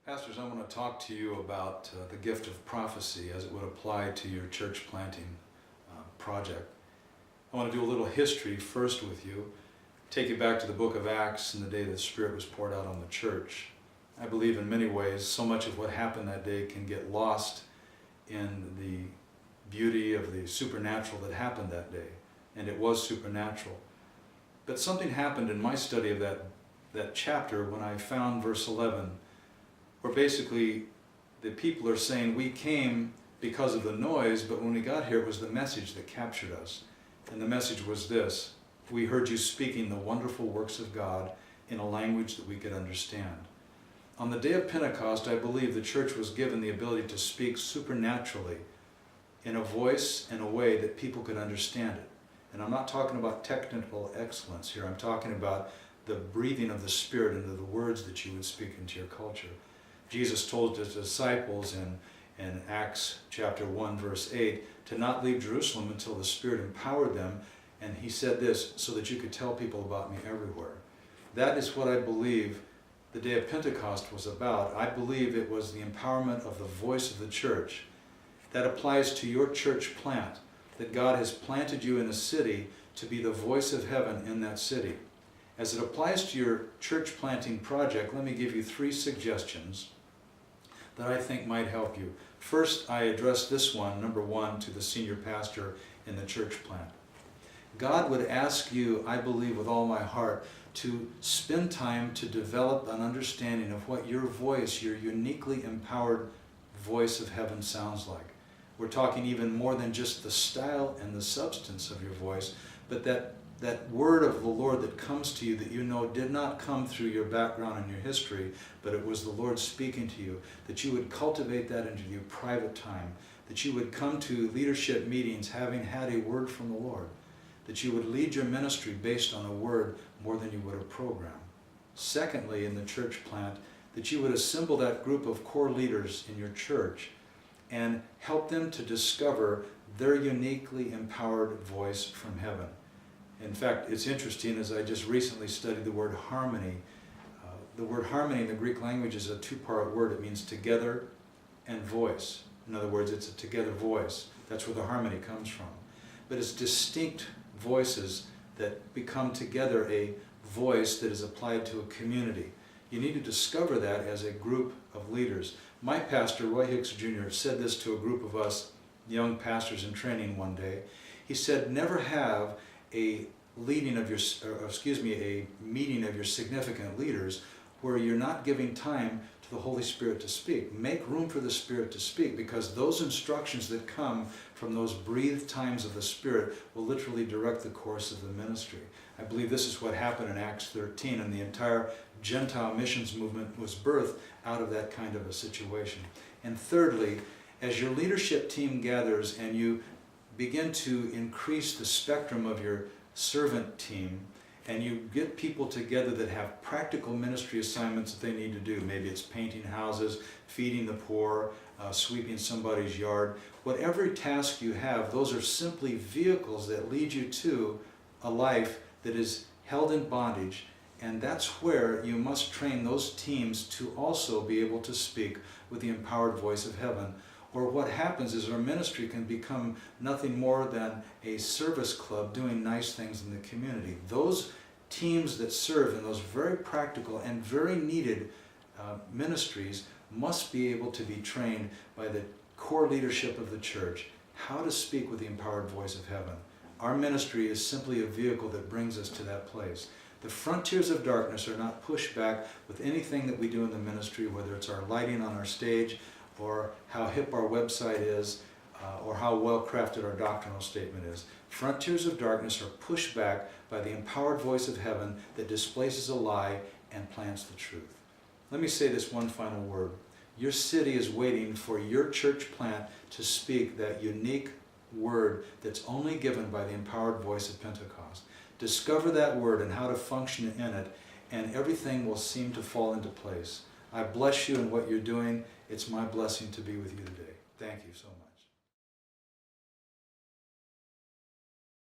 Pastors, I want to talk to you about the gift of prophecy as it would apply to your church planting project. I want to do a little history first with you, take you back to the book of Acts and the day the Spirit was poured out on the church. I believe in many ways so much of what happened that day can get lost in the beauty of the supernatural that happened that day, and it was supernatural. But something happened in my study of that chapter when I found verse 11, where basically the people are saying, we came because of the noise, but when we got here it was the message that captured us. And the message was this: we heard you speaking the wonderful works of God in a language that we could understand. On the day of Pentecost, I believe the church was given the ability to speak supernaturally in a voice and a way that people could understand it. And I'm not talking about technical excellence here. I'm talking about the breathing of the Spirit into the words that you would speak into your culture. Jesus told his disciples in Acts chapter 1 verse 8 to not leave Jerusalem until the Spirit empowered them, and he said this, so that you could tell people about me everywhere. That is what I believe the day of Pentecost was about. I believe it was the empowerment of the voice of the church. That applies to your church plant, that God has planted you in a city to be the voice of heaven in that city. As it applies to your church planting project, let me give you 3 suggestions that I think might help you. First, I address this one, number 1, to the senior pastor in the church plant. God would ask you, I believe with all my heart, to spend time to develop an understanding of what your voice, your uniquely empowered voice of heaven sounds like. We're talking even more than just the style and the substance of your voice, but that word of the Lord that comes to you that you know did not come through your background and your history, but it was the Lord speaking to you, that you would cultivate that into your private time, that you would come to leadership meetings having had a word from the Lord, that you would lead your ministry based on a word more than you would a program. Secondly, in the church plant, that you would assemble that group of core leaders in your church and help them to discover their uniquely empowered voice from heaven. In fact, it's interesting, as I just recently studied the word harmony. The word harmony in the Greek language is a 2-part word. It means together and voice. In other words, it's a together voice. That's where the harmony comes from. But it's distinct voices that become together a voice that is applied to a community. You need to discover that as a group of leaders. My pastor, Roy Hicks Jr., said this to a group of us young pastors in training one day. He said, never have a meeting of your significant leaders where you're not giving time to the Holy Spirit to speak. Make room for the Spirit to speak, because those instructions that come from those breathed times of the Spirit will literally direct the course of the ministry. I believe this is what happened in Acts 13, and the entire Gentile missions movement was birthed out of that kind of a situation. And thirdly, as your leadership team gathers and you begin to increase the spectrum of your servant team, and you get people together that have practical ministry assignments that they need to do. Maybe it's painting houses, feeding the poor, sweeping somebody's yard. Whatever task you have, those are simply vehicles that lead you to a life that is held in bondage, and that's where you must train those teams to also be able to speak with the empowered voice of heaven. Or what happens is our ministry can become nothing more than a service club doing nice things in the community. Those teams that serve in those very practical and very needed ministries must be able to be trained by the core leadership of the church how to speak with the empowered voice of heaven. Our ministry is simply a vehicle that brings us to that place. The frontiers of darkness are not pushed back with anything that we do in the ministry, whether it's our lighting on our stage, or how hip our website is, or how well crafted our doctrinal statement is. Frontiers of darkness are pushed back by the empowered voice of heaven that displaces a lie and plants the truth. Let me say this one final word. Your city is waiting for your church plant to speak that unique word that's only given by the empowered voice of Pentecost. Discover that word and how to function in it, and everything will seem to fall into place. I bless you in what you're doing. It's my blessing to be with you today. Thank you so much.